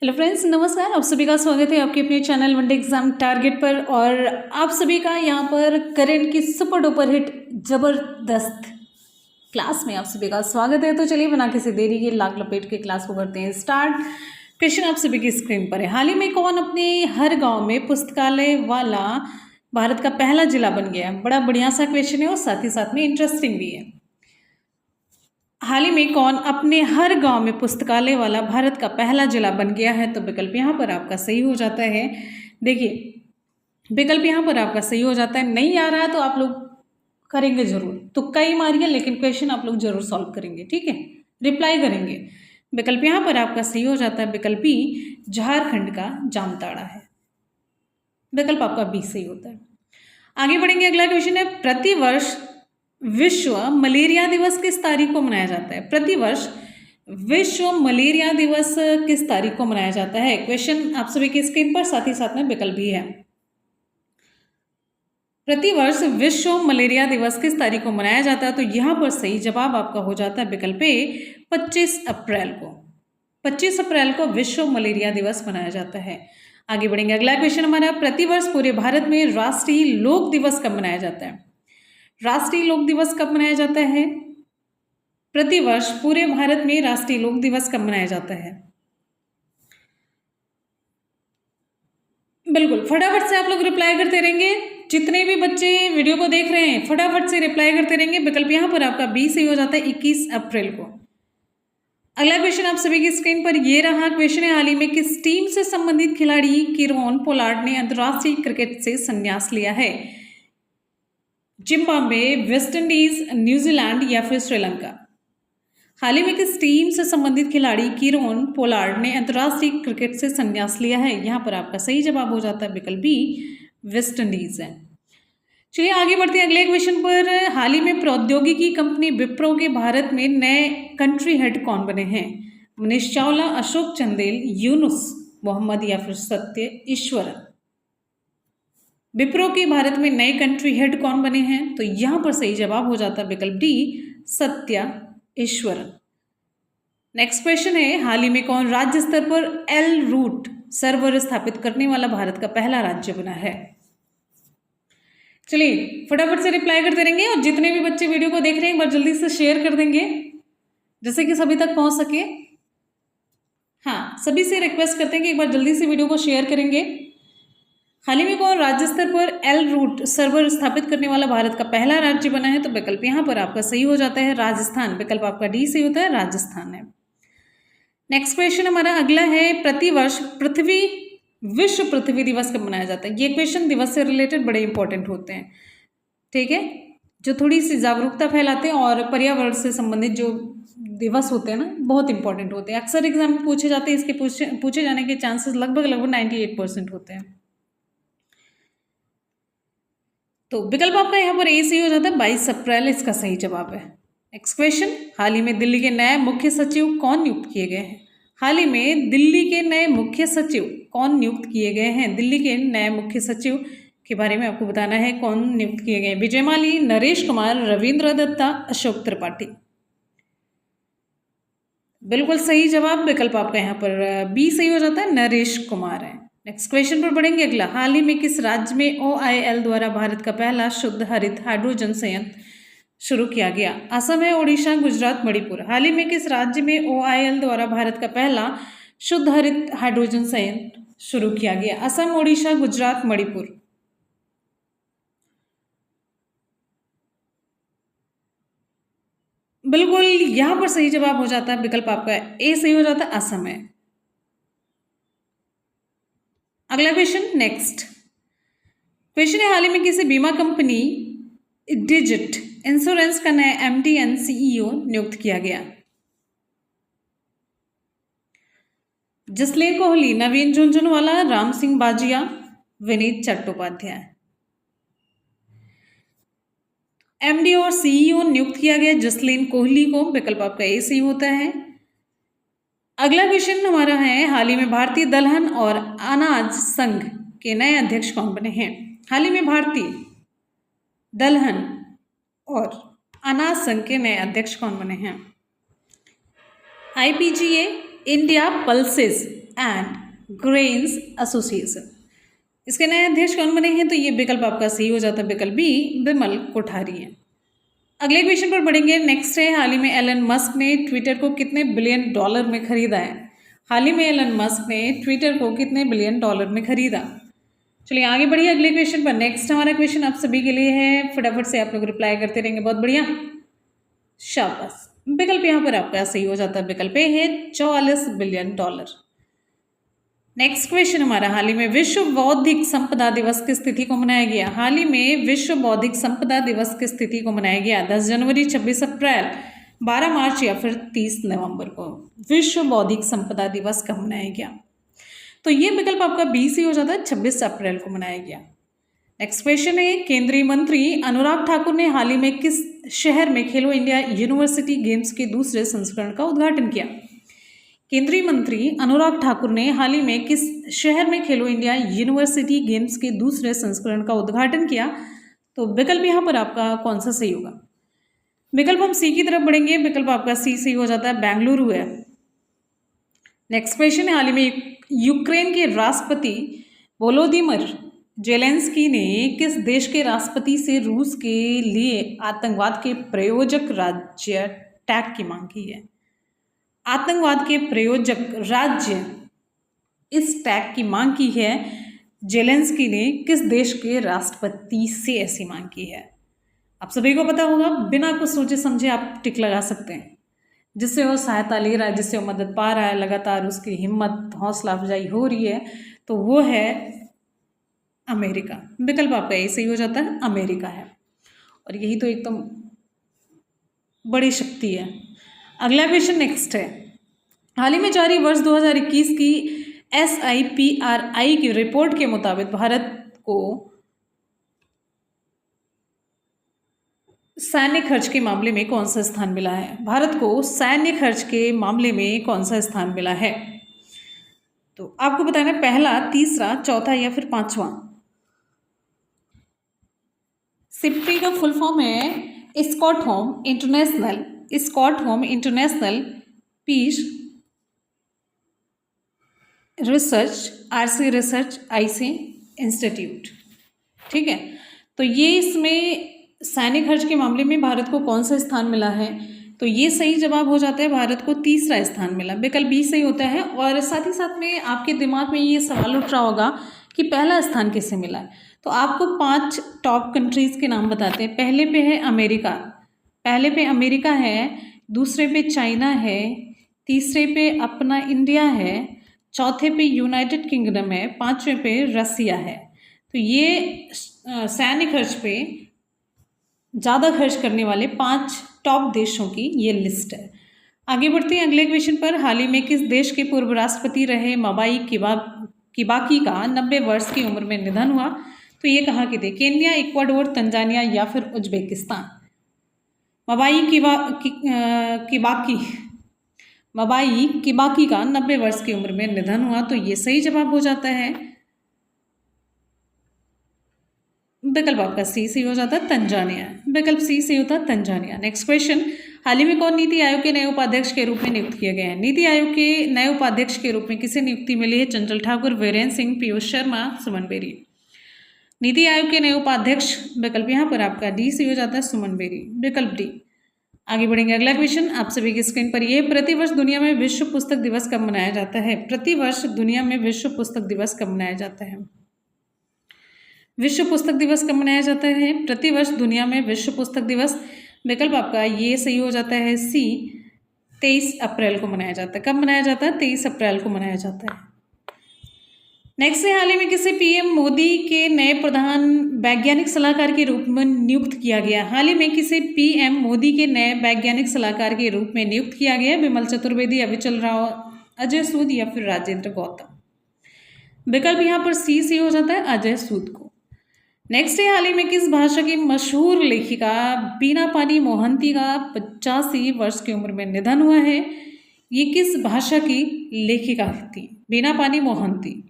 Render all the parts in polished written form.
Hello friends, नमस्कार। आप सभी का स्वागत है आपके अपने चैनल वनडे एग्जाम टारगेट पर। और आप सभी का यहाँ पर करंट की सुपर डुपर हिट जबरदस्त क्लास में आप सभी का स्वागत है। तो चलिए बिना किसी देरी के लाख लपेट के क्लास को करते हैं स्टार्ट। क्वेश्चन आप सभी की स्क्रीन पर है। हाल ही में कौन अपने हर गाँव में पुस्तकालय वाला भारत का पहला जिला बन गया? बड़ा बढ़िया सा क्वेश्चन है और साथ ही साथ में इंटरेस्टिंग भी है। हाल ही में कौन अपने हर गांव में पुस्तकालय वाला भारत का पहला जिला बन गया है? तो विकल्प यहाँ पर आपका सही हो जाता है। देखिए, विकल्प यहाँ पर आपका सही हो जाता है। नहीं आ रहा है तो आप लोग करेंगे जरूर, तुक्का ही मारिए, लेकिन क्वेश्चन आप लोग जरूर सॉल्व करेंगे, ठीक है, रिप्लाई करेंगे। विकल्प यहाँ पर आपका सही हो जाता है। विकल्प बी झारखंड का जामताड़ा है। विकल्प आपका बी सही होता है। आगे बढ़ेंगे। अगला क्वेश्चन है, प्रतिवर्ष विश्व मलेरिया दिवस किस तारीख को मनाया जाता है? प्रतिवर्ष विश्व मलेरिया दिवस किस तारीख को मनाया जाता है? क्वेश्चन आप सभी की स्क्रीन पर, साथ ही साथ में विकल्प भी है। प्रतिवर्ष विश्व मलेरिया दिवस किस तारीख को मनाया जाता है? तो यहां पर सही जवाब आपका हो जाता है विकल्प ए 25 अप्रैल को। 25 अप्रैल को विश्व मलेरिया दिवस मनाया जाता है। आगे बढ़ेंगे। अगला क्वेश्चन हमारा, प्रतिवर्ष पूरे भारत में राष्ट्रीय लोक दिवस कब मनाया जाता है? राष्ट्रीय लोक दिवस कब मनाया जाता है? प्रतिवर्ष पूरे भारत में राष्ट्रीय लोक दिवस कब मनाया जाता है? बिल्कुल फटाफट से आप लोग रिप्लाई करते रहेंगे। जितने भी बच्चे वीडियो को देख रहे हैं फटाफट से रिप्लाई करते रहेंगे। विकल्प यहां पर आपका बी सही हो जाता है, 21 अप्रैल को। अगला क्वेश्चन आप सभी की स्क्रीन पर ये रहा। क्वेश्चन है, हाल ही में किस टीम से संबंधित खिलाड़ी कीरोन पोलार्ड ने अंतर्राष्ट्रीय क्रिकेट से संन्यास लिया है? जिम्बाब्वे, वेस्ट इंडीज, न्यूजीलैंड या फिर श्रीलंका? हाल ही में किस टीम से संबंधित खिलाड़ी कीरोन पोलार्ड ने अंतर्राष्ट्रीय क्रिकेट से संन्यास लिया है? यहाँ पर आपका सही जवाब हो जाता है विकल्प बी वेस्ट इंडीज है। चलिए आगे बढ़ते हैं अगले क्वेश्चन पर। हाल ही में प्रौद्योगिकी कंपनी विप्रो के भारत में नए कंट्री हेड कौन बने हैं? मनीष चावला, अशोक चंदेल, यूनुस मोहम्मद या फिर सत्य ईश्वरन? विप्रो के भारत में नए कंट्री हेड कौन बने हैं? तो यहां पर सही जवाब हो जाता है विकल्प D Satya Eswaran. Next question है, हाल ही में कौन राज्य स्तर पर एल रूट सर्वर स्थापित करने वाला भारत का पहला राज्य बना है? चलिए फटाफट से रिप्लाई करते रहेंगे और जितने भी बच्चे वीडियो को देख रहे हैं एक बार जल्दी से शेयर कर देंगे जिससे कि सभी तक पहुंच सके। हाँ, सभी से रिक्वेस्ट करते हैं कि एक बार जल्दी से वीडियो को शेयर करेंगे। हाल ही में कौन राज्य स्तर पर एल रूट सर्वर स्थापित करने वाला भारत का पहला राज्य बना है? तो विकल्प यहाँ पर आपका सही हो जाता है राजस्थान। विकल्प आपका डी सही होता है, राजस्थान है। नेक्स्ट क्वेश्चन हमारा अगला है, प्रतिवर्ष विश्व पृथ्वी दिवस कब मनाया जाता है? ये क्वेश्चन दिवस से रिलेटेड बड़े इंपॉर्टेंट होते हैं, ठीक है, जो थोड़ी सी जागरूकता फैलाते हैं और पर्यावरण से संबंधित जो दिवस होते हैं ना, बहुत इंपॉर्टेंट होते हैं। अक्सर एग्जाम में पूछे जाते हैं, इसके पूछे जाने के चांसेस लगभग 98% होते हैं। तो विकल्प आपका यहाँ पर ए सही हो जाता है, 22 अप्रैल इसका सही जवाब है। नेक्स्ट क्वेश्चन, हाल ही में दिल्ली के नए मुख्य सचिव कौन नियुक्त किए गए हैं? हाल ही में दिल्ली के नए मुख्य सचिव कौन नियुक्त किए गए हैं? दिल्ली के नए मुख्य सचिव के बारे में आपको बताना है कौन नियुक्त किए गए हैं। विजय माली, नरेश कुमार, रविंद्र दत्ता, अशोक त्रिपाठी? बिल्कुल सही जवाब विकल्प आपका यहाँ पर बी सही हो जाता है, नरेश कुमार है। नेक्स्ट क्वेश्चन पर बढ़ेंगे। अगला, हाल ही में किस राज्य में OIL द्वारा भारत का पहला शुद्ध हरित हाइड्रोजन संयंत्र शुरू किया गया? असम है, ओडिशा, गुजरात, मणिपुर? हाल ही में किस राज्य में OIL द्वारा भारत का पहला शुद्ध हरित हाइड्रोजन संयंत्र शुरू किया गया? असम, ओडिशा, गुजरात, मणिपुर? बिल्कुल यहां पर सही जवाब हो जाता है विकल्प आपका ए सही हो जाता है, असम है। अगला क्वेश्चन, नेक्स्ट क्वेश्चन है, हाल ही में किसी बीमा कंपनी डिजिट इंश्योरेंस का नया MD एंड CEO नियुक्त किया गया? जसलीन कोहली, नवीन झुंझुनवाला, राम सिंह बाजिया, विनीत चट्टोपाध्याय? MD और CEO नियुक्त किया गया जसलीन कोहली को। विकल्प आपका ए सही होता है। अगला क्वेश्चन हमारा है, हाल ही में भारतीय दलहन और अनाज संघ के नए अध्यक्ष कौन बने हैं? हाल ही में भारतीय दलहन और अनाज संघ के नए अध्यक्ष कौन बने हैं? IPGA, India pulses and grains association. इसके नए अध्यक्ष कौन बने हैं? तो ये विकल्प आपका सही हो जाता है, विकल्प बी बिमल कोठारी है। अगले क्वेश्चन पर बढ़ेंगे। नेक्स्ट है, हाल ही में एलन मस्क ने ट्विटर को कितने बिलियन डॉलर में खरीदा है? हाल ही में एलन मस्क ने ट्विटर को कितने बिलियन डॉलर में खरीदा? चलिए आगे बढ़िए अगले क्वेश्चन पर। नेक्स्ट हमारा क्वेश्चन आप सभी के लिए है, फटाफट से आप लोग रिप्लाई करते रहेंगे, बहुत बढ़िया, शाबाश। विकल्प यहाँ पर आपका सही हो जाता है, विकल्प ए है 44 बिलियन डॉलर। नेक्स्ट क्वेश्चन हमारा, हाल ही में विश्व बौद्धिक संपदा दिवस किस तिथि को मनाया गया? हाल ही में विश्व बौद्धिक संपदा दिवस किस तिथि को मनाया गया? 10 जनवरी, 26 अप्रैल, 12 मार्च या फिर 30 नवंबर को विश्व बौद्धिक संपदा दिवस कब मनाया गया? तो ये विकल्प आपका बी से हो जाता है, 26 अप्रैल को मनाया गया। नेक्स्ट क्वेश्चन है, केंद्रीय मंत्री अनुराग ठाकुर ने हाल ही में किस शहर में खेलो इंडिया यूनिवर्सिटी गेम्स के दूसरे संस्करण का उद्घाटन किया? केंद्रीय मंत्री अनुराग ठाकुर ने हाल ही में किस शहर में खेलो इंडिया यूनिवर्सिटी गेम्स के दूसरे संस्करण का उद्घाटन किया? तो विकल्प यहाँ पर आपका कौन सा सही होगा? विकल्प हम सी की तरफ बढ़ेंगे, विकल्प आपका सी सही हो जाता है, बेंगलुरु है। नेक्स्ट क्वेश्चन है, हाल ही में यूक्रेन के राष्ट्रपति वोलोदिमिर जेलेंस्की ने किस देश के राष्ट्रपति से रूस के लिए आतंकवाद के प्रायोजक राज्य टैग की मांग की है? आतंकवाद के प्रायोजक राज्य इस टैग की मांग की है जेलेंस्की ने किस देश के राष्ट्रपति से ऐसी मांग की है? आप सभी को पता होगा, बिना कुछ सोचे समझे आप टिक लगा सकते हैं। जिससे वो सहायता ले रहा है, जिससे वो मदद पा रहा है, लगातार उसकी हिम्मत हौसला अफजाई हो रही है, तो वो है अमेरिका। विकल्प आपका यही सही हो जाता है, अमेरिका है। और यही तो एकदम बड़ी शक्ति है। अगला क्वेश्चन नेक्स्ट है, हाल ही में जारी वर्ष 2021 की SIPRI की रिपोर्ट के मुताबिक भारत को सैन्य खर्च के मामले में कौन सा स्थान मिला है? भारत को सैन्य खर्च के मामले में कौन सा स्थान मिला है? तो आपको बताना है, पहला, तीसरा, चौथा या फिर पांचवा। सिप्री का फुल फॉर्म है Stockholm International Peace Research, RC research, IC institute. ठीक है, तो ये इसमें सैन्य खर्च के मामले में भारत को कौन सा स्थान मिला है? तो ये सही जवाब हो जाता है, भारत को तीसरा स्थान मिला, विकल्प बी सही होता है। और साथ ही साथ में आपके दिमाग में ये सवाल उठ रहा होगा कि पहला स्थान किसे मिला है? तो आपको 5 टॉप कंट्रीज़ के नाम बताते हैं। पहले पे है अमेरिका, है, दूसरे पे चाइना है, तीसरे पे अपना इंडिया है, चौथे पे यूनाइटेड किंगडम है, पांचवें पे रसिया है। तो ये सैन्य खर्च पे ज़्यादा खर्च करने वाले 5 टॉप देशों की ये लिस्ट है। आगे बढ़ते हैं अगले क्वेश्चन पर। हाल ही में किस देश के पूर्व राष्ट्रपति रहे मबाई किबाकी का 90 वर्ष की उम्र में निधन हुआ? तो ये कहाँ के थे? केन्या, इक्वाडोर, तंजानिया या फिर उज्बेकिस्तान। मबाई किबाकी का 90 वर्ष की उम्र में निधन हुआ, तो ये सही जवाब हो जाता है, विकल्प आपका सी सही हो जाता है, तंजानिया। विकल्प सी सही होता है, तंजानिया। नेक्स्ट क्वेश्चन, हाल ही में कौन नीति आयोग के नए उपाध्यक्ष के रूप में नियुक्त किए गए हैं? नीति आयोग के नए उपाध्यक्ष के रूप में किसे नियुक्ति मिली है? चंचल ठाकुर, वीरेंद्र सिंह, पीयूष शर्मा, सुमन बेरी। नीति आयोग के नए उपाध्यक्ष, विकल्प यहाँ पर आपका डी सही हो जाता है, सुमन बेरी, विकल्प डी। आगे बढ़ेंगे, अगला क्वेश्चन आप सभी की स्क्रीन पर ये, प्रतिवर्ष दुनिया में विश्व पुस्तक दिवस कब मनाया जाता है? प्रतिवर्ष दुनिया में विश्व पुस्तक दिवस कब मनाया जाता है? विश्व पुस्तक दिवस कब मनाया जाता है? प्रतिवर्ष दुनिया में विश्व पुस्तक दिवस, विकल्प आपका ये सही हो जाता है, सी, 23 अप्रैल को मनाया जाता है। कब मनाया जाता है? 23 अप्रैल को मनाया जाता है। नेक्स्ट है, हाल ही में किसे PM मोदी के नए प्रधान वैज्ञानिक सलाहकार के रूप में नियुक्त किया गया? हाल ही में किसे PM मोदी के नए वैज्ञानिक सलाहकार के रूप में नियुक्त किया गया? विमल चतुर्वेदी, अविचल राव, अजय सूद या फिर राजेंद्र गौतम। विकल्प यहाँ पर सी सही हो जाता है, अजय सूद को। नेक्स्ट है, हाल ही में किस भाषा की मशहूर लेखिका बीना पानी मोहंती का 85 वर्ष की उम्र में निधन हुआ है? ये किस भाषा की लेखिका थी? बीना पानी मोहंती।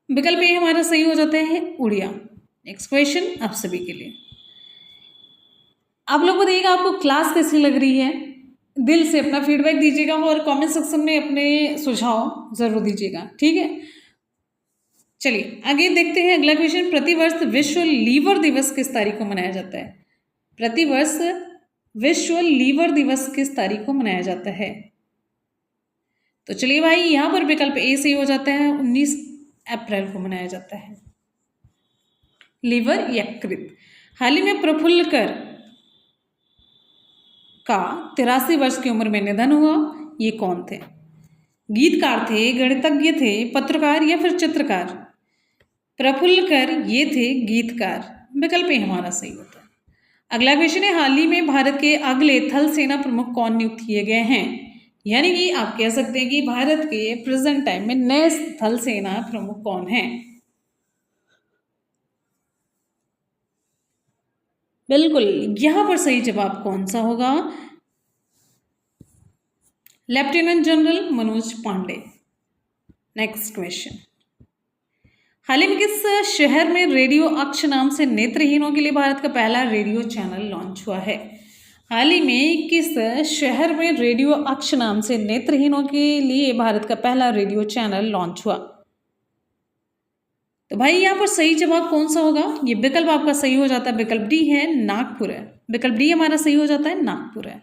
विकल्प ये हमारा सही हो जाता है, उड़िया। नेक्स्ट क्वेश्चन आप सभी के लिए, आप लोग बताइएगा आपको क्लास कैसी लग रही है? दिल से अपना फीडबैक दीजिएगा और कमेंट सेक्शन में अपने सुझाव ज़रूर दीजिएगा, ठीक है। चलिए आगे देखते हैं अगला क्वेश्चन। प्रतिवर्ष विश्व लीवर दिवस किस तारीख को मनाया जाता है? प्रतिवर्ष विश्व लीवर दिवस किस तारीख को मनाया जाता है? तो चलिए भाई, यहाँ पर विकल्प ए सही हो जाता है, 19 अप्रैल को मनाया जाता है। लीवर यकृत। हाल ही में प्रफुल्ल कर का 83 वर्ष की उम्र में निधन हुआ। ये कौन थे? गीतकार थे, गणितज्ञ थे, पत्रकार या फिर चित्रकार? प्रफुल्ल कर ये थे गीतकार। विकल्प ए हमारा सही होता है। अगला क्वेश्चन है, हाल ही में भारत के अगले थल सेना प्रमुख कौन नियुक्त किए गए हैं? यानी कि आप कह सकते हैं कि भारत के प्रेजेंट टाइम में नए थल सेना प्रमुख कौन हैं? बिल्कुल, यहां पर सही जवाब कौन सा होगा? Lieutenant general Manoj Pande. Next question, हाल ही में किस शहर में रेडियो अक्ष नाम से नेत्रहीनों के लिए भारत का पहला रेडियो चैनल लॉन्च हुआ है? हाल ही में किस शहर में रेडियो अक्ष नाम से नेत्रहीनों के लिए भारत का पहला रेडियो चैनल लॉन्च हुआ? तो भाई यहाँ पर सही जवाब कौन सा होगा? ये विकल्प आपका सही हो जाता है, विकल्प डी है, नागपुर है। विकल्प डी हमारा सही हो जाता है, नागपुर है।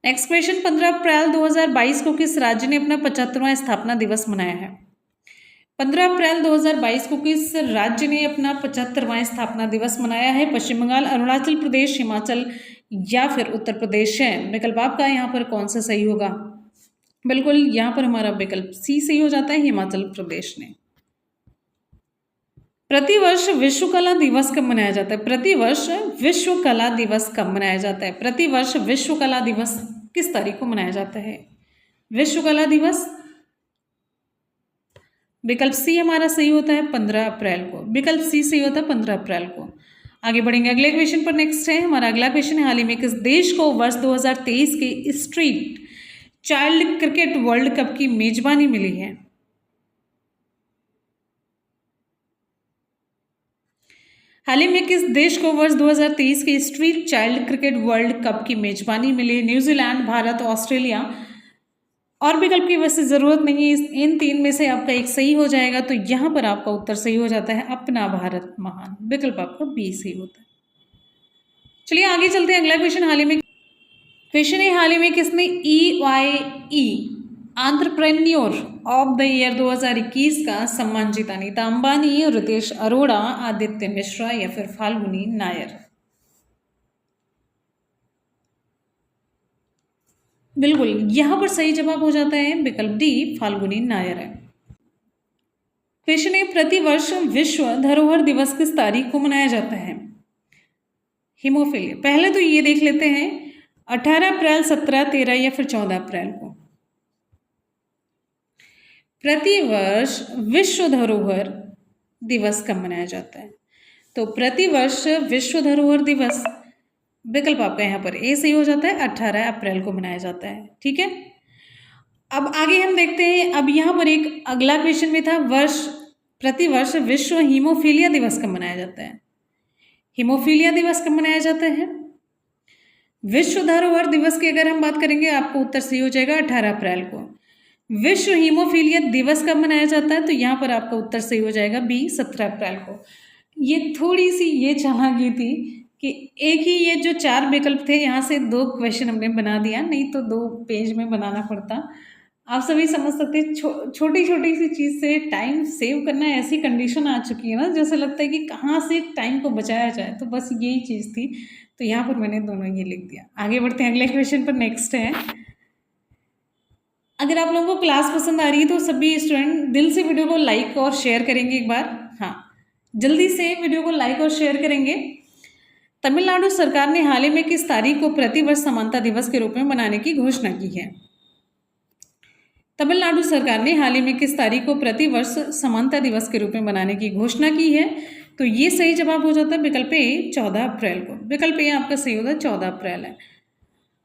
नेक्स्ट क्वेश्चन, 15 अप्रैल 2022 को किस राज्य ने अपना 75वां स्थापना दिवस मनाया है? 15 अप्रैल 2022 को किस राज्य ने अपना 75वां स्थापना दिवस मनाया है? पश्चिम बंगाल, अरुणाचल प्रदेश, हिमाचल या फिर उत्तर प्रदेश है? विकल्प आपका यहाँ पर कौन सा सही होगा? बिल्कुल, यहाँ पर हमारा विकल्प सी सही हो जाता है, हिमाचल प्रदेश ने। प्रतिवर्ष विश्व कला दिवस कब मनाया जाता है? प्रतिवर्ष विश्व कला दिवस कब मनाया जाता है? प्रतिवर्ष विश्व कला दिवस किस तारीख को मनाया जाता है? विश्व कला दिवस, विकल्प सी हमारा सही होता है, 15 अप्रैल को। विकल्प सी सही होता है, 15 अप्रैल को। आगे बढ़ेंगे अगले क्वेश्चन पर। नेक्स्ट है हमारा अगला क्वेश्चन है, हाल ही में किस देश को वर्ष 2023 के street child cricket world cup की मेजबानी मिली है? हाल ही में किस देश को वर्ष 2023 के street child cricket world cup की मेजबानी मिली? New Zealand, Bharat, Australia. और विकल्प की वैसे ज़रूरत नहीं है, इन तीन में से आपका एक सही हो जाएगा, तो यहाँ पर आपका उत्तर सही हो जाता है, अपना भारत महान। विकल्प आपका बी सही होता है। चलिए आगे चलते हैं, अगला क्वेश्चन। हाल ही में क्वेश्चन है, हाल ही में किसने EYE entrepreneur of the year 2021 का सम्मान जीता? नीता अंबानी, रितेश अरोड़ा, आदित्य मिश्रा या फिर फाल्गुनी नायर? बिल्कुल, यहां पर सही जवाब हो जाता है विकल्प डी, फाल्गुनी नायर है। क्वेश्चन है, प्रतिवर्ष विश्व धरोहर दिवस किस तारीख को मनाया जाता है? हीमोफीलिया। पहले तो ये देख लेते हैं, 18 अप्रैल, 17, 13 या फिर 14 अप्रैल को। प्रतिवर्ष विश्व धरोहर दिवस कब मनाया जाता है? तो प्रतिवर्ष विश्व धरोहर दिवस, विकल्प आपका यहाँ पर ए सही हो जाता है, 18 अप्रैल को मनाया जाता है। ठीक है, अब आगे हम देखते हैं। अब यहाँ पर एक अगला क्वेश्चन भी था, प्रतिवर्ष विश्व हीमोफीलिया दिवस कब मनाया जाता है? हीमोफीलिया दिवस कब मनाया जाता है? विश्व धरोहर दिवस की अगर हम बात करेंगे, आपको उत्तर सही हो जाएगा 18 अप्रैल को। विश्व हीमोफीलिया दिवस कब मनाया जाता है? तो यहाँ पर आपका उत्तर सही हो जाएगा बी, 17 अप्रैल को। ये थोड़ी सी ये चालाकी थी कि एक ही ये जो 4 विकल्प थे, यहाँ से 2 क्वेश्चन हमने बना दिया, नहीं तो 2 पेज में बनाना पड़ता। आप सभी समझ सकते हैं, छोटी छोटी सी चीज़ से टाइम सेव करना ऐसी कंडीशन आ चुकी है ना, जैसे लगता है कि कहाँ से टाइम को बचाया जाए। तो बस यही चीज़ थी, तो यहाँ पर मैंने दोनों ये लिख दिया। आगे बढ़ते हैं अगले क्वेश्चन पर। नेक्स्ट है, अगर आप लोगों को क्लास पसंद आ रही है तो सभी स्टूडेंट दिल से वीडियो को लाइक और शेयर करेंगे एक बार। हाँ, जल्दी से वीडियो को लाइक और शेयर करेंगे। तमिलनाडु सरकार ने हाल ही में किस तारीख को प्रतिवर्ष समानता दिवस के रूप में मनाने की घोषणा की है? तमिलनाडु सरकार ने हाल ही में किस तारीख को प्रतिवर्ष समानता दिवस के रूप में मनाने की घोषणा की है? तो ये सही जवाब हो जाता है विकल्प ए, 14 अप्रैल को। विकल्प ए आपका सही होता है, 14 अप्रैल है।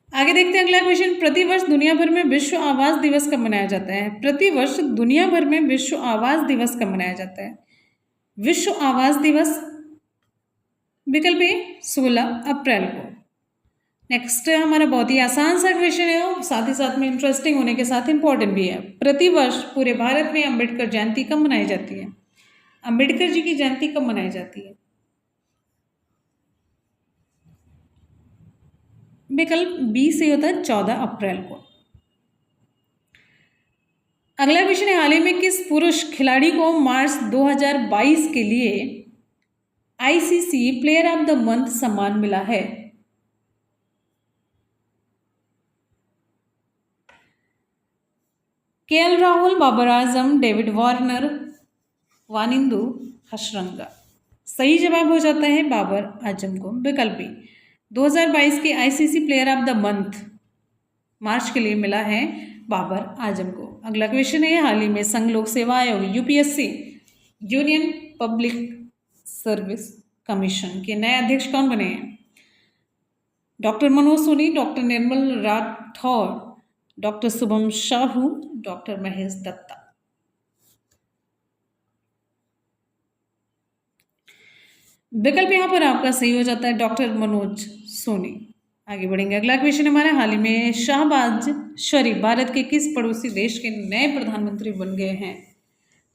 आगे देखते हैं अगला क्वेश्चन, प्रतिवर्ष दुनिया भर में विश्व आवास दिवस कब मनाया जाता है? प्रतिवर्ष दुनिया भर में विश्व आवास दिवस कब मनाया जाता है? विश्व आवास दिवस, विकल्प ए 16 अप्रैल को। नेक्स्ट हमारा बहुत ही आसान सा क्वेश्चन है और साथ ही साथ में इंटरेस्टिंग होने के साथ इम्पोर्टेंट भी है। प्रतिवर्ष पूरे भारत में अंबेडकर जयंती कब मनाई जाती है? अंबेडकर जी की जयंती कब मनाई जाती है? विकल्प बी से होता है 14 अप्रैल को। अगला क्वेश्चन है, हाल ही में किस पुरुष खिलाड़ी को मार्च 2022 के लिए ICC player of the month सम्मान मिला है? KL Rahul, Babar Azam, David Warner, Wanindu हशरंगा। सही जवाब हो जाता है बाबर आजम को। विकल्प बी 2022 के ICC player of the month March के लिए मिला है बाबर आजम को। अगला क्वेश्चन है, हाल ही में संघ लोक सेवा आयोग UPSC union public service commission के नए अध्यक्ष कौन बने हैं? डॉक्टर मनोज सोनी, डॉक्टर निर्मल राठौर, डॉक्टर शुभम साहू, डॉक्टर महेश दत्ता। विकल्प यहाँ पर आपका सही हो जाता है डॉक्टर मनोज सोनी। आगे बढ़ेंगे, अगला क्वेश्चन हमारा, हाल ही में शाहबाज शरीफ भारत के किस पड़ोसी देश के नए प्रधानमंत्री बन गए हैं?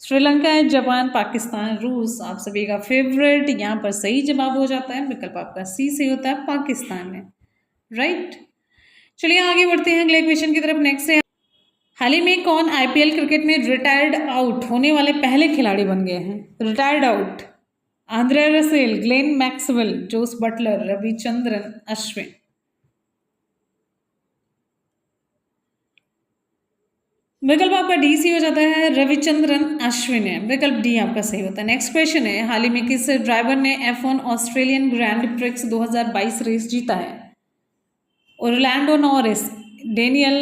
श्रीलंका, जापान, पाकिस्तान, रूस। आप सभी का फेवरेट यहाँ पर सही जवाब हो जाता है विकल्प आपका सी से होता है पाकिस्तान में। राइट, चलिए आगे बढ़ते हैं अगले क्वेश्चन की तरफ। नेक्स्ट है, हाल ही में कौन आईपीएल क्रिकेट में रिटायर्ड आउट होने वाले पहले खिलाड़ी बन गए हैं? Retired out, Andre Russell, Glenn Maxwell, Jos Buttler, Ravichandran Ashwin. विकल्प आपका डी सी हो जाता है रविचंद्रन अश्विन है। विकल्प डी आपका सही होता है। नेक्स्ट क्वेश्चन है, हाल ही में किस ड्राइवर ने F1 Australian grand prix 2022 race जीता है? Orlando Norris, Daniel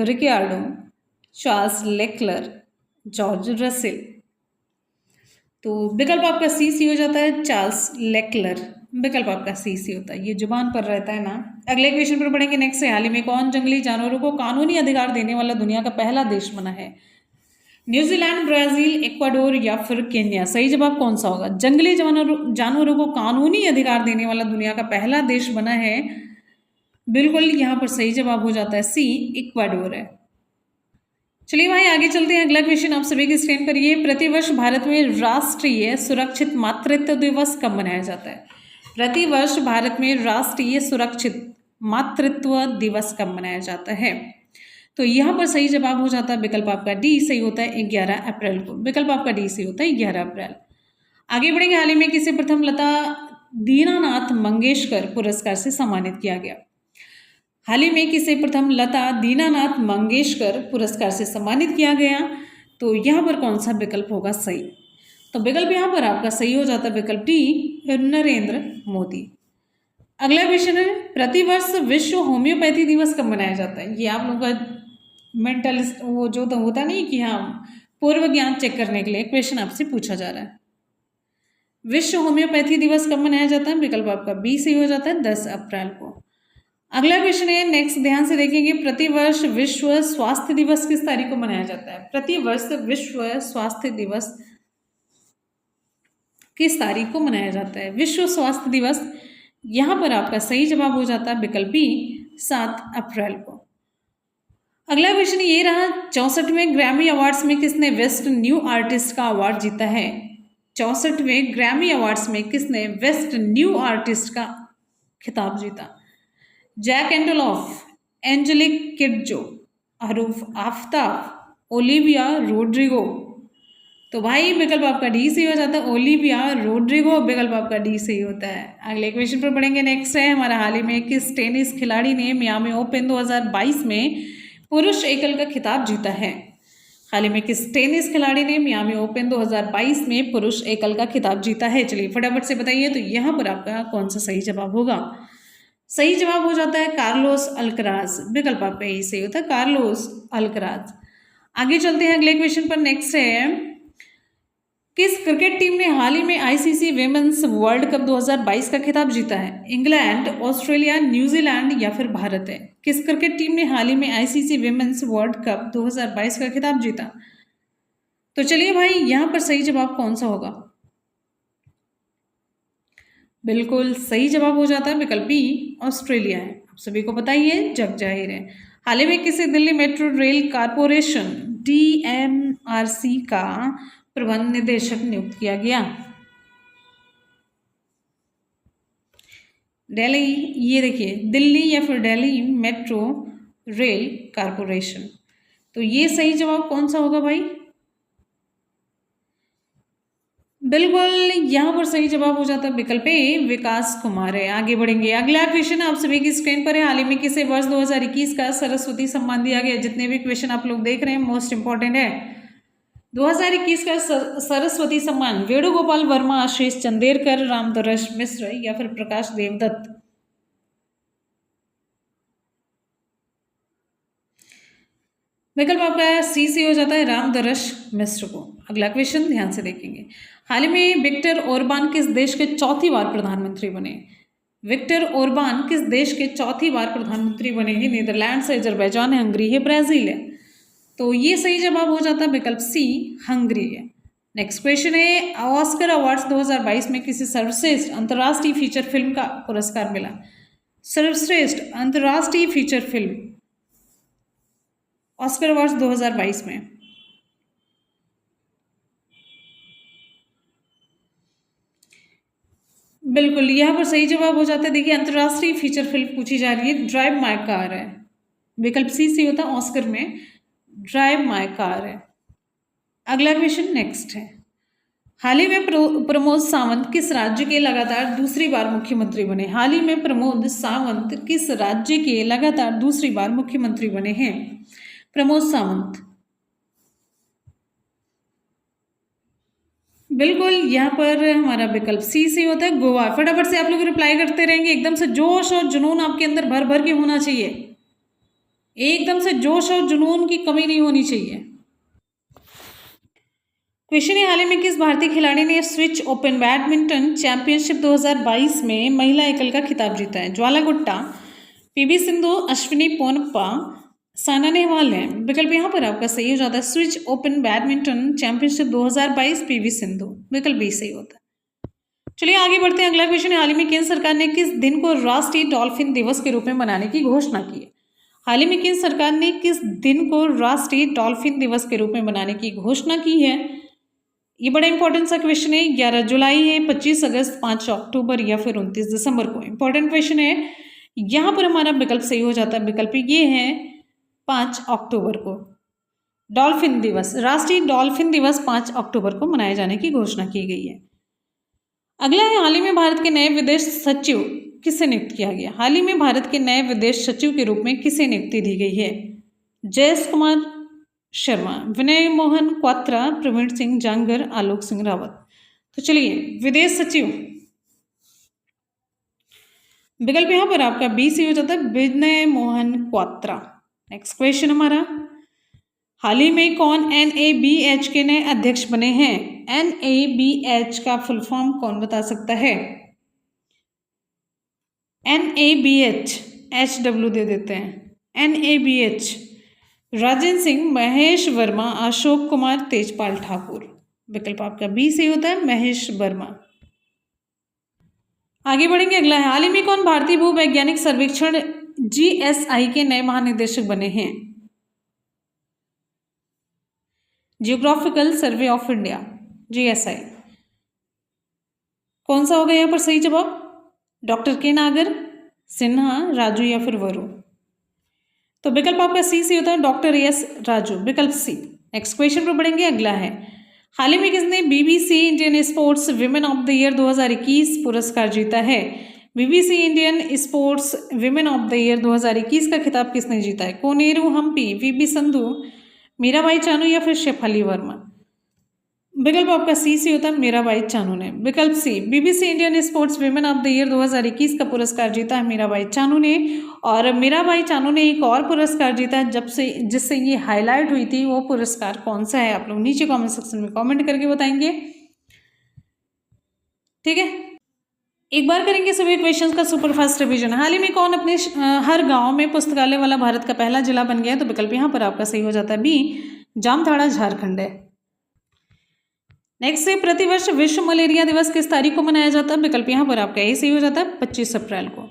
Ricciardo, Charles Leclerc, George Russell. तो विकल्प आपका सी सी हो जाता है चार्ल्स लेक्लर। विकल्प आपका सी सी होता है, ये जुबान पर रहता है ना। अगले क्वेश्चन पर पढ़ेंगे। नेक्स्ट है, हाल ही में कौन जंगली जानवरों को कानूनी अधिकार देने वाला दुनिया का पहला देश बना है? न्यूजीलैंड, ब्राजील, इक्वाडोर या फिर केन्या। सही जवाब कौन सा होगा? जंगली जानवरों को कानूनी अधिकार देने वाला दुनिया का पहला देश बना है, बिल्कुल यहाँ पर सही जवाब हो जाता है सी, इक्वाडोर है। चलिए भाई आगे चलते हैं। अगला क्वेश्चन आप सभी की स्क्रीन पर, ये प्रतिवर्ष भारत में राष्ट्रीय सुरक्षित मातृत्व दिवस कब मनाया जाता है? प्रतिवर्ष भारत में राष्ट्रीय सुरक्षित मातृत्व दिवस कब मनाया जाता है? तो यहाँ पर सही जवाब हो जाता है विकल्प आपका डी सही होता है 11 अप्रैल को। विकल्प आपका डी सही होता है 11 अप्रैल। आगे बढ़ेंगे, हाल ही में किसे प्रथम लता दीनानाथ मंगेशकर पुरस्कार से सम्मानित किया गया? हाल ही में किसे प्रथम लता दीनानाथ मंगेशकर पुरस्कार से सम्मानित किया गया? तो यहाँ पर कौन सा विकल्प होगा सही? तो विकल्प यहाँ पर आपका सही हो जाता है विकल्प डी, नरेंद्र मोदी। अगला क्वेश्चन है, प्रतिवर्ष विश्व होम्योपैथी दिवस कब मनाया जाता है? ये आप लोगों का मेंटल वो जो तो होता नहीं कि हाँ पूर्व ज्ञान चेक करने के लिए क्वेश्चन आपसे पूछा जा रहा है। विश्व होम्योपैथी दिवस कब मनाया जाता है? विकल्प आपका बी सही हो जाता है 10 अप्रैल को। अगला क्वेश्चन है, नेक्स्ट ध्यान से देखेंगे, प्रतिवर्ष विश्व स्वास्थ्य दिवस किस तारीख को मनाया जाता है? प्रतिवर्ष विश्व स्वास्थ्य दिवस किस तारीख को मनाया जाता है? विश्व स्वास्थ्य दिवस, यहाँ पर आपका सही जवाब हो जाता है विकल्प बी 7 अप्रैल को। अगला क्वेश्चन ये रहा, 64वें ग्रैमी अवार्ड्स में किसने बेस्ट न्यू आर्टिस्ट का अवार्ड जीता है? 64वें ग्रैमी अवार्ड्स में किसने बेस्ट न्यू आर्टिस्ट का खिताब जीता? Jack Antonoff, Angelique Kidjo, Arooj Aftab, Olivia Rodrigo. तो भाई विकल्प आपका डी सही हो जाता है ओलिविया रोड्रिगो। विकल्प आपका डी सही होता है। अगले क्वेश्चन पर पढ़ेंगे। नेक्स्ट है हमारा, हाल ही में किस टेनिस खिलाड़ी ने मियामी ओपन 2022 में पुरुष एकल का खिताब जीता है? हाल ही में किस टेनिस खिलाड़ी ने मियामी ओपन 2022 में पुरुष एकल का खिताब जीता है? चलिए फटाफट से बताइए। तो यहाँ पर आपका कौन सा सही जवाब होगा? सही जवाब हो जाता है कार्लोस अल्कराज। विकल्प आपका यही सही होता है कार्लोस अल्कराज। आगे चलते हैं अगले क्वेश्चन पर। नेक्स्ट है, किस क्रिकेट टीम ने हाल ही में आईसीसी विमेंस वर्ल्ड कप 2022 का खिताब जीता है? इंग्लैंड, ऑस्ट्रेलिया, न्यूजीलैंड या फिर भारत है? किस क्रिकेट टीम ने हाल ही में आईसीसी विमेंस वर्ल्ड कप 2022 का खिताब जीता? तो चलिए भाई यहाँ पर सही जवाब कौन सा होगा? बिल्कुल सही जवाब हो जाता है विकल्प बी, ऑस्ट्रेलिया है। आप सभी को पता ही है, जग जाहिर है। हाल ही में किसे Delhi metro rail corporation DMRC का प्रबंध निदेशक नियुक्त किया गया? दिल्ली, ये देखिए दिल्ली या फिर दिल्ली मेट्रो रेल कारपोरेशन। तो ये सही जवाब कौन सा होगा भाई? बिल्कुल, यहाँ पर सही जवाब हो जाता है विकल्प ए, विकास कुमार है। आगे बढ़ेंगे, अगला क्वेश्चन आप सभी की स्क्रीन पर है। हाल ही में किसे वर्ष 2021 का सरस्वती सम्मान दिया गया? जितने भी क्वेश्चन आप लोग देख रहे हैं मोस्ट इंपॉर्टेंट है। 2021 का सरस्वती सम्मान वेणुगोपाल वर्मा, आशीष चंदेरकर, रामदरस मिश्र या फिर प्रकाश देवदत्त? विकल्प आपका सी से हो जाता है रामदरस मिश्र को। अगला क्वेश्चन ध्यान से देखेंगे। हाल ही में विक्टर ओरबान किस देश के चौथी बार प्रधानमंत्री बने? विक्टर ओरबान किस देश के चौथी बार प्रधानमंत्री बने हैं? नीदरलैंड्स है, अजरबैजान है, हंगरी है, ब्राजील है? तो ये सही जवाब हो जाता है विकल्प सी, हंगरी है। नेक्स्ट क्वेश्चन है, ऑस्कर अवार्ड्स 2022 में किसी सर्वश्रेष्ठ अंतर्राष्ट्रीय फीचर फिल्म का पुरस्कार मिला? सर्वश्रेष्ठ अंतर्राष्ट्रीय फीचर फिल्म ऑस्कर अवार्ड्स 2022 में। बिल्कुल, यहाँ पर सही जवाब हो जाता है, देखिए अंतर्राष्ट्रीय फीचर फिल्म पूछी जा रही है, ड्राइव माय कार है। विकल्प सी से होता है ऑस्कर में ड्राइव माय कार है। अगला क्वेश्चन नेक्स्ट है। हाल ही में प्रमोद सावंत किस राज्य के लगातार दूसरी बार मुख्यमंत्री बने? हाल ही में प्रमोद सावंत किस राज्य के लगातार दूसरी बार मुख्यमंत्री बने हैं? प्रमोद सावंत, बिल्कुल यहाँ पर हमारा विकल्प सी से होता है गोवा। फटाफट से आप लोग रिप्लाई करते रहेंगे, एकदम से जोश और जुनून आपके अंदर भर भर के होना चाहिए, एकदम से जोश और जुनून की कमी नहीं होनी चाहिए। क्वेश्चन है, हाल ही में किस भारतीय खिलाड़ी ने स्विच ओपन बैडमिंटन चैंपियनशिप 2022 में महिला एकल का खिताब जीता है? ज्वाला गुट्टा, PV सिंधु, अश्विनी पोनप्पा, साना नेहवाल है। विकल्प यहाँ पर आपका सही हो जाता है switch open badminton championship 2022 PV Sindhu. विकल्प बी सही होता है। चलिए आगे बढ़ते हैं, अगला क्वेश्चन है, हाल ही में केंद्र सरकार ने किस दिन को राष्ट्रीय डॉल्फिन दिवस के रूप में मनाने की घोषणा की है? हाल ही में केंद्र सरकार ने किस दिन को राष्ट्रीय डॉल्फिन दिवस के रूप में मनाने की घोषणा की है? ये बड़ा इंपॉर्टेंट सा क्वेश्चन है। 11 जुलाई है, 25 अगस्त, 5 अक्टूबर या फिर 29 दिसंबर को? इंपॉर्टेंट क्वेश्चन है। यहाँ पर हमारा विकल्प सही हो जाता है, विकल्प ये है 5 अक्टूबर को डॉल्फिन दिवस, राष्ट्रीय डॉल्फिन दिवस 5 अक्टूबर को मनाए जाने की घोषणा की गई है। अगला है, हाल ही में भारत के नए विदेश सचिव किसे नियुक्त किया गया? हाल ही में भारत के नए विदेश सचिव के रूप में किसे नियुक्ति दी गई है? जयेश कुमार शर्मा, विनय मोहन क्वात्रा, प्रवीण सिंह जांगर, आलोक सिंह रावत? तो चलिए विदेश सचिव, विकल्प यहाँ पर आपका बी से हो जाता है विनय मोहन क्वात्रा। नेक्स्ट क्वेश्चन हमारा, हाल ही में कौन NABH के नए अध्यक्ष बने हैं? NABH का फुल फॉर्म कौन बता सकता है? NABH, HW दे देते हैं। NABH, राजेंद्र सिंह, महेश वर्मा, अशोक कुमार, तेजपाल ठाकुर? विकल्प आपका बी से होता है महेश वर्मा। आगे बढ़ेंगे, अगला है, हाल ही में कौन भारतीय भूवैज्ञानिक सर्वेक्षण GSI के नए महानिदेशक बने हैं? Geographical survey of India, GSI। कौन सा होगा यहाँ पर सही जवाब? डॉक्टर के नागर, सिन्हा, राजू या फिर वरु? तो विकल्प आपका सी से होता है डॉक्टर S राजू। विकल्प सी। नेक्स्ट क्वेश्चन पर बढ़ेंगे, अगला है, हाल ही में किसने BBC Indian sports women of the year 2021 पुरस्कार जीता है? BBC Indian sports women of the year 2021 का खिताब किसने जीता है? कोनेरू हम्पी, VB संधू, मीराबाई चानू या फिर शेफाली वर्मा? विकल्प आपका सी से होता है मीराबाई चानू ने। विकल्प सी, BBC Indian sports women of the year 2021 का पुरस्कार जीता है मीराबाई चानू ने। और मीराबाई चानू ने एक और पुरस्कार जीता है जिससे ये हाईलाइट हुई थी, वो पुरस्कार कौन सा है? आप लोग नीचे कमेंट सेक्शन में कमेंट करके बताएंगे, ठीक है। एक बार करेंगे सभी क्वेश्चंस का सुपरफास्ट रिवीजन। हाल ही में कौन अपने हर गांव में पुस्तकालय वाला भारत का पहला जिला बन गया है? तो विकल्प यहाँ पर आपका सही हो जाता है बी, जामताड़ा झारखंड है। नेक्स्ट है, प्रतिवर्ष विश्व मलेरिया दिवस किस तारीख को मनाया जाता है? विकल्प यहाँ पर आपका ए सही हो जाता है 25 अप्रैल को।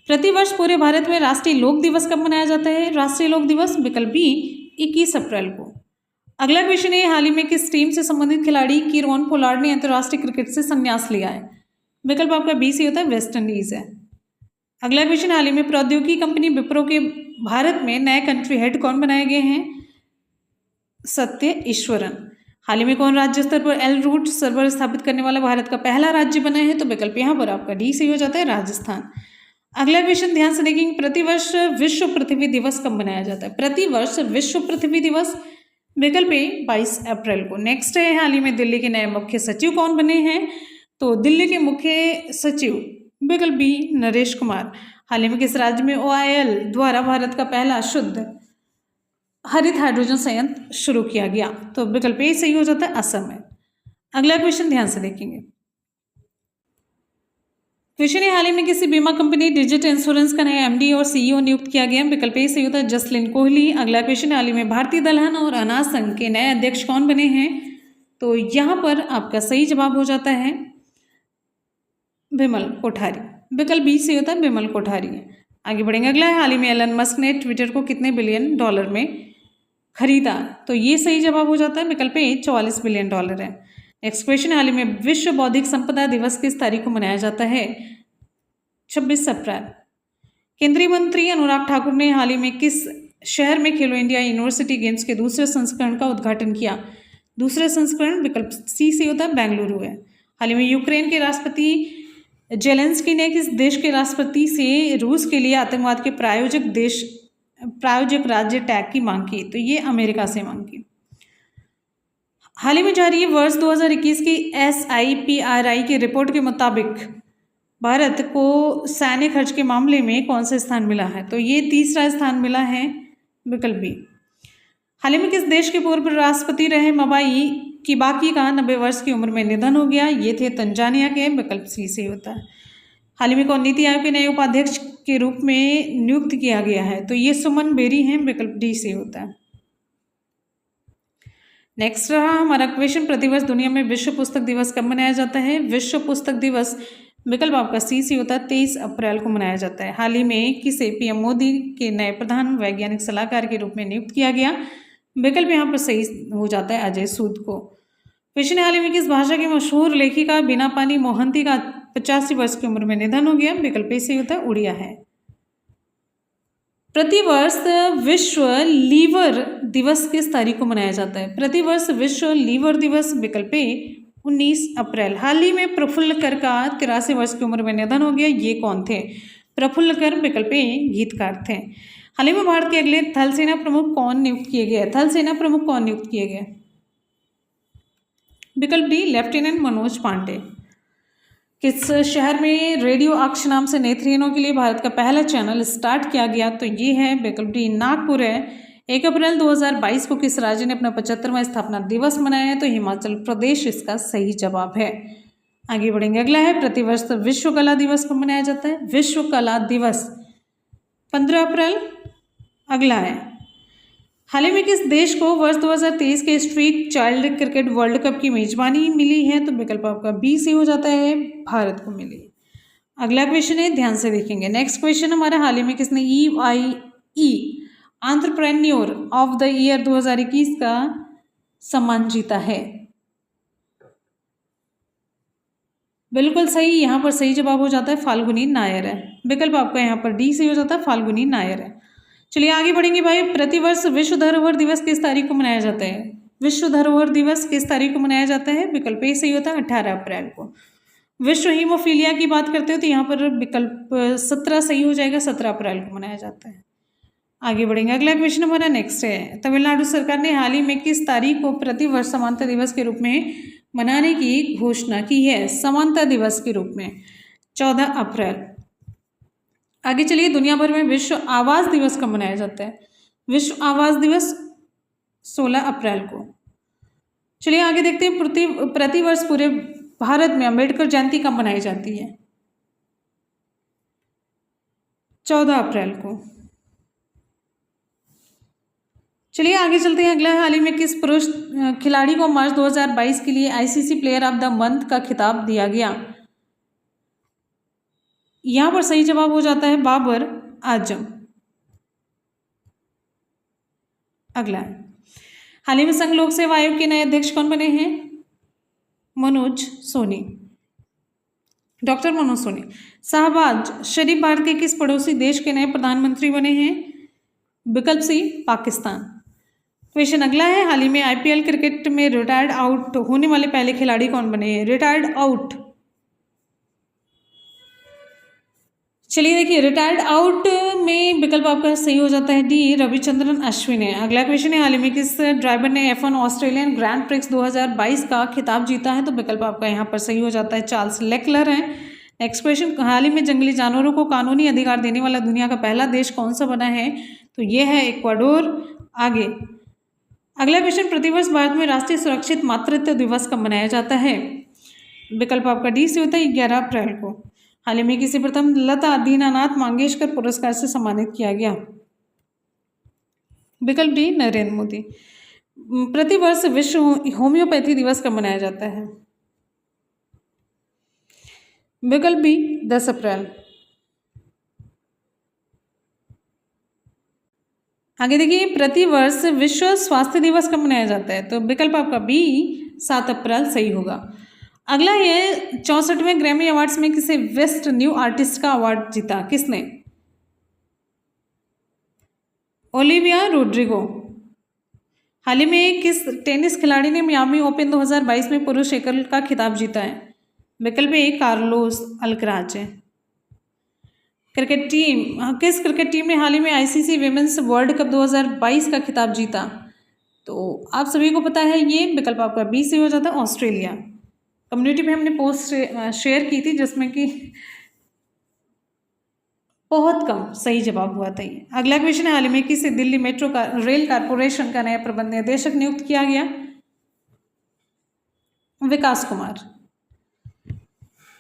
प्रतिवर्ष पूरे भारत में राष्ट्रीय लोक दिवस कब मनाया जाता है? राष्ट्रीय लोक दिवस विकल्प बी 21 अप्रैल को। अगला क्वेश्चन है, हाल ही में किस टीम से संबंधित खिलाड़ी कीरोन पोलार्ड ने अंतर्राष्ट्रीय क्रिकेट से संन्यास लिया है? विकल्प आपका बी से होता है वेस्ट इंडीज है। अगला क्वेश्चन, हाल ही में प्रौद्योगिकी कंपनी विप्रो के भारत में नए कंट्री हेड कौन बनाए गए हैं? सत्य ईश्वरन। हाल ही में कौन राज्य स्तर पर एल रूट सर्वर स्थापित करने वाला भारत का पहला राज्य बना है? तो विकल्प यहाँ पर आपका डी सही हो जाता है, राजस्थान। अगला क्वेश्चन ध्यान से देखेंगे, प्रतिवर्ष विश्व पृथ्वी दिवस कब मनाया जाता है? प्रतिवर्ष विश्व पृथ्वी दिवस विकल्प ए 22 अप्रैल को। नेक्स्ट है, हाल ही में दिल्ली के नए मुख्य सचिव कौन बने हैं? तो दिल्ली के मुख्य सचिव विकल्प बी नरेश कुमार। हाल ही में किस राज्य में OIL द्वारा भारत का पहला शुद्ध हरित हाइड्रोजन संयंत्र शुरू किया गया? तो विकल्प ए सही हो जाता है, असम में। अगला क्वेश्चन ध्यान से देखेंगे, क्वेश्चन है, हाल ही में किसी बीमा कंपनी डिजिट इंश्योरेंस का नया MD और CEO नियुक्त किया गया? विकल्प ए सही होता है, जसलीन कोहली। अगला क्वेश्चन, हाल ही में भारतीय दलहन और अनाज संघ के नए अध्यक्ष कौन बने हैं? तो यहाँ पर आपका सही जवाब हो जाता है बिमल कोठारी। विकल्प बी से होता है बिमल कोठारी। आगे बढ़ेंगे, अगला है, हाल ही में एलन मस्क ने ट्विटर को कितने बिलियन डॉलर में खरीदा? तो ये सही जवाब हो जाता है, विकल्प ए 44 बिलियन डॉलर है। नेक्स्ट क्वेश्चन, हाल ही में विश्व बौद्धिक संपदा दिवस किस तारीख को मनाया जाता है? 26 अप्रैल। केंद्रीय मंत्री अनुराग ठाकुर ने हाल ही में किस शहर में खेलो इंडिया यूनिवर्सिटी गेम्स के दूसरे संस्करण का उद्घाटन किया? दूसरे संस्करण विकल्प सी से होता है, बेंगलुरु है। हाल ही में यूक्रेन के राष्ट्रपति जेलेंस्की ने किस देश के राष्ट्रपति से रूस के लिए आतंकवाद के प्रायोजक राज्य टैग की मांग की? तो ये अमेरिका से मांग की। हाल ही में जारी वर्ष 2021 की SIPRI की रिपोर्ट के मुताबिक भारत को सैन्य खर्च के मामले में कौन सा स्थान मिला है? तो ये तीसरा स्थान मिला है, विकल्प बी। हाल ही में किस देश के पूर्व राष्ट्रपति रहे मबाई किबाकी का 90 वर्ष की उम्र में निधन हो गया? ये थे तंजानिया के। विकल्प सी से होता है। हाल ही में कौन नीति आयोग के नए उपाध्यक्ष के रूप में नियुक्त किया गया है? तो ये सुमन बेरी हैं। विकल्प डी से होता है। नेक्स्ट रहा हमारा क्वेश्चन, प्रतिवर्ष दुनिया में विश्व पुस्तक दिवस कब मनाया जाता है? विश्व पुस्तक दिवस विकल्प आपका सी सी होता है, 23 अप्रैल को मनाया जाता है। हाल ही में किसे PM मोदी के नए प्रधान वैज्ञानिक सलाहकार के रूप में नियुक्त किया गया? विकल्प यहाँ पर सही हो जाता है, अजय सूद को। क्वेश्चन, हाल ही में किस भाषा की मशहूर लेखिका बीना पानी मोहंती का 85 वर्ष की उम्र में निधन हो गया? विकल्प ए सही होता है, उड़िया है। प्रतिवर्ष विश्व लीवर दिवस किस तारीख को मनाया जाता है? प्रतिवर्ष विश्व लीवर दिवस विकल्प ए 19 अप्रैल। हाल ही में प्रफुल्ल कर का 83 वर्ष की उम्र में निधन हो गया। ये कौन थे? प्रफुल्ल कर विकल्प ए गीतकार थे। हाल ही में भारत के अगले थल सेना प्रमुख कौन नियुक्त किए गए? थल सेना प्रमुख कौन नियुक्त किए गए? विकल्प डी लेफ्टिनेंट मनोज पांडे। किस शहर में रेडियो अक्ष नाम से नेत्रहीनों के लिए भारत का पहला चैनल स्टार्ट किया गया? तो ये है विकल्प डी नागपुर है। 1 अप्रैल 2022 को किस राज्य ने अपना 75वां स्थापना दिवस मनाया है? तो हिमाचल प्रदेश इसका सही जवाब है। आगे बढ़ेंगे, अगला है, प्रतिवर्ष विश्व कला दिवस कब मनाया जाता है? विश्व कला दिवस 15 अप्रैल। अगला है, हाल ही में किस देश को वर्ष 2023 के street child cricket world cup की मेजबानी मिली है? तो विकल्प आपका बी से हो जाता है, भारत को मिली। अगला क्वेश्चन है, ध्यान से देखेंगे। नेक्स्ट क्वेश्चन हमारा, हाल ही में किसने EIE entrepreneur of the year 2021 का सम्मान जीता है? बिल्कुल सही, यहाँ पर सही जवाब हो जाता है फाल्गुनी नायर है। विकल्प आपका यहाँ पर डी से हो जाता है, फाल्गुनी नायर है। चलिए आगे बढ़ेंगे भाई। प्रतिवर्ष विश्व धरोहर दिवस किस तारीख को मनाया जाता है? विश्व धरोहर दिवस किस तारीख को मनाया जाता है? विकल्प ए सही होता है, 18 अप्रैल को। विश्व हीमोफीलिया की बात करते हो तो यहाँ पर विकल्प 17 सही हो जाएगा, 17 अप्रैल को मनाया जाता है। आगे बढ़ेंगे, अगला क्वेश्चन हमारा नेक्स्ट है, तमिलनाडु सरकार ने हाल ही में किस तारीख को प्रतिवर्ष समानता दिवस के रूप में मनाने की घोषणा की है? समानता दिवस के रूप में 14 अप्रैल। आगे चलिए, दुनिया भर में विश्व आवास दिवस कब मनाया जाता है? विश्व आवास दिवस 16 अप्रैल को। चलिए आगे देखते हैं, प्रतिवर्ष पूरे भारत में अम्बेडकर जयंती कब मनाई जाती है? 14 अप्रैल को। चलिए आगे चलते हैं, अगला, हाल ही में किस पुरुष खिलाड़ी को मार्च 2022 के लिए ICC player of the month का खिताब दिया गया? यहाँ पर सही जवाब हो जाता है बाबर आजम। अगला है, हाल ही में संघ लोक सेवा आयोग के नए अध्यक्ष कौन बने हैं? मनोज सोनी, डॉक्टर मनोज सोनी। शाहबाज शरीफ भारत के किस पड़ोसी देश के नए प्रधानमंत्री बने हैं? विकल्प सी पाकिस्तान। क्वेश्चन अगला है, हाल ही में आईपीएल क्रिकेट में रिटायर्ड आउट होने वाले पहले खिलाड़ी कौन बने हैं? रिटायर्ड आउट, चलिए देखिए, रिटायर्ड आउट में विकल्प आपका सही हो जाता है डी, रविचंद्रन अश्विन है। अगला क्वेश्चन है, हाल ही में किस ड्राइवर ने F1 ऑस्ट्रेलियन ग्रैंड प्रिक्स 2022 का खिताब जीता है? तो विकल्प आपका यहाँ पर सही हो जाता है चार्ल्स लेक्लर है। नेक्स्ट क्वेश्चन, हाल ही में जंगली जानवरों को कानूनी अधिकार देने वाला दुनिया का पहला देश कौन सा बना है? तो ये है इक्वाडोर। आगे अगला क्वेश्चन, प्रतिवर्ष भारत में राष्ट्रीय सुरक्षित मातृत्व दिवस कब मनाया जाता है? विकल्प आपका डी से होता है 11 अप्रैल को। हाल ही में किसी प्रथम लता दीनानाथ मंगेशकर पुरस्कार से सम्मानित किया गया? विकल्प डी, नरेंद्र मोदी। प्रतिवर्ष विश्व होम्योपैथी दिवस कब मनाया जाता है? विकल्प बी, 10 अप्रैल। आगे देखिए, प्रतिवर्ष विश्व स्वास्थ्य दिवस कब मनाया जाता है? तो विकल्प आपका बी, 7 अप्रैल सही होगा। अगला ये 64वें ग्रैमी अवार्ड्स में किसे बेस्ट न्यू आर्टिस्ट का अवार्ड जीता? किसने? Olivia Rodrigo. हाल ही में किस टेनिस खिलाड़ी ने मियामी ओपन 2022 में पुरुष एकल का खिताब जीता है? विकल्प ए, कार्लोस अल्कराज है। क्रिकेट टीम, किस क्रिकेट टीम ने हाल ही में आईसीसी विमेंस वर्ल्ड कप 2022 का खिताब जीता? तो आप सभी को पता है ये, विकल्प आपका बी से हो जाता है ऑस्ट्रेलिया। कम्युनिटी में हमने पोस्ट शेयर की थी जिसमें कि बहुत कम सही जवाब हुआ था ये। अगला क्वेश्चन है, हाल ही में किसे दिल्ली मेट्रो का रेल कारपोरेशन का नया प्रबंध निदेशक नियुक्त किया गया? विकास कुमार।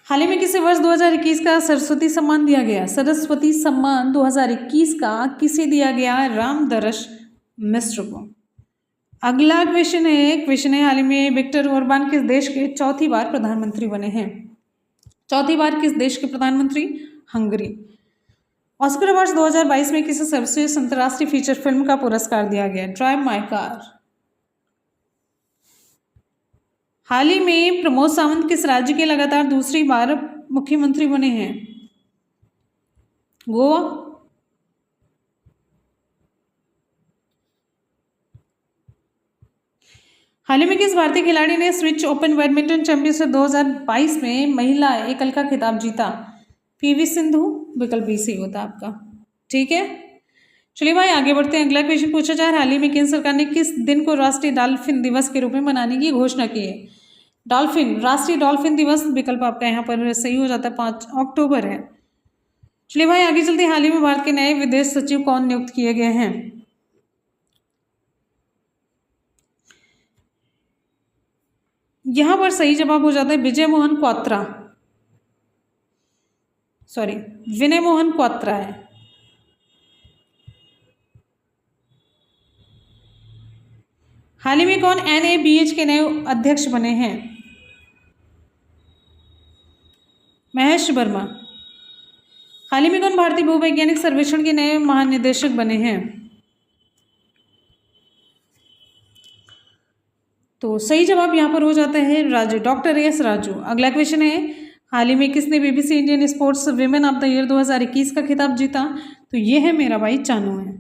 हाल ही में किसे वर्ष 2021 का सरस्वती सम्मान दिया गया? सरस्वती सम्मान 2021 का किसे दिया गया? रामदरस मिश्र को। अगला क्वेश्चन है, हाल ही में विक्टर ओरबान किस देश के चौथी बार प्रधानमंत्री बने हैं? चौथी बार किस देश के प्रधानमंत्री? हंगरी। ऑस्कर अवार्ड्स 2022 में किसे सर्वश्रेष्ठ अंतर्राष्ट्रीय फीचर फिल्म का पुरस्कार दिया गया? Drive my car. हाल ही में प्रमोद सावंत किस राज्य के लगातार दूसरी बार मुख्यमंत्री बने हैं? गोवा। हाल ही में किस भारतीय खिलाड़ी ने स्विच ओपन बैडमिंटन चैंपियनशिप 2022 में महिला एकल का खिताब जीता? पीवी सिंधु। विकल्प बी सी होता आपका, ठीक है। चलिए भाई आगे बढ़ते हैं। अगला क्वेश्चन पूछा जा रहा है, हाल ही में केंद्र सरकार ने किस दिन को राष्ट्रीय डॉल्फिन दिवस के रूप में मनाने की घोषणा की है? डॉल्फिन, राष्ट्रीय डॉल्फिन दिवस, विकल्प आपका यहाँ पर सही हो जाता है 5 अक्टूबर है। चलिए भाई आगे चलते हैं, हाल ही में भारत के नए विदेश सचिव कौन नियुक्त किए गए हैं? यहाँ पर सही जवाब हो जाता है विनय मोहन क्वात्रा है। हाल ही में कौन NABH के नए अध्यक्ष बने हैं? महेश वर्मा। हाल ही में कौन भारतीय भूवैज्ञानिक सर्वेक्षण के नए महानिदेशक बने हैं? तो सही जवाब यहाँ पर हो जाता है राजू, डॉक्टर एस राजू। अगला क्वेश्चन है, हाल ही में किसने BBC Indian sports women of the year 2021 का खिताब जीता? तो ये है मेरा भाई चानू है।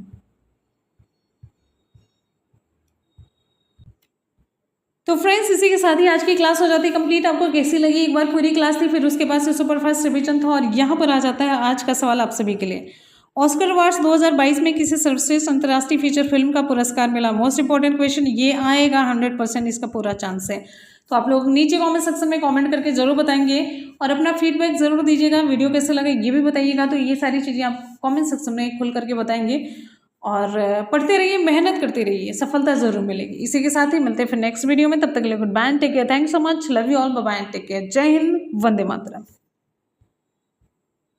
तो फ्रेंड्स इसी के साथ ही आज की क्लास हो जाती है कंप्लीट। आपको कैसी लगी? एक बार पूरी क्लास थी, फिर उसके बाद से सुपरफास्ट रिवीजन था, और यहाँ पर आ जाता है आज का सवाल आप सभी के लिए। ऑस्कर अवार्ड्स 2022 में किसी सर्वश्रेष्ठ अंतर्राष्ट्रीय फीचर फिल्म का पुरस्कार मिला? मोस्ट इंपॉर्टेंट क्वेश्चन ये आएगा, 100% इसका पूरा चांस है। तो आप लोग नीचे कमेंट सेक्शन में कमेंट करके जरूर बताएंगे और अपना फीडबैक जरूर दीजिएगा। वीडियो कैसे लगे ये भी बताइएगा। तो ये सारी चीज़ें आप कमेंट सेक्शन में खुल करके बताएंगे, और पढ़ते रहिए, मेहनत करते रहिए, सफलता जरूर मिलेगी। इसी के साथ ही मिलते हैं फिर नेक्स्ट वीडियो में। तब तक के लिए good bye, take care, thanks so much, love you all, bye bye, take care, Jai Hind, Vande Mataram.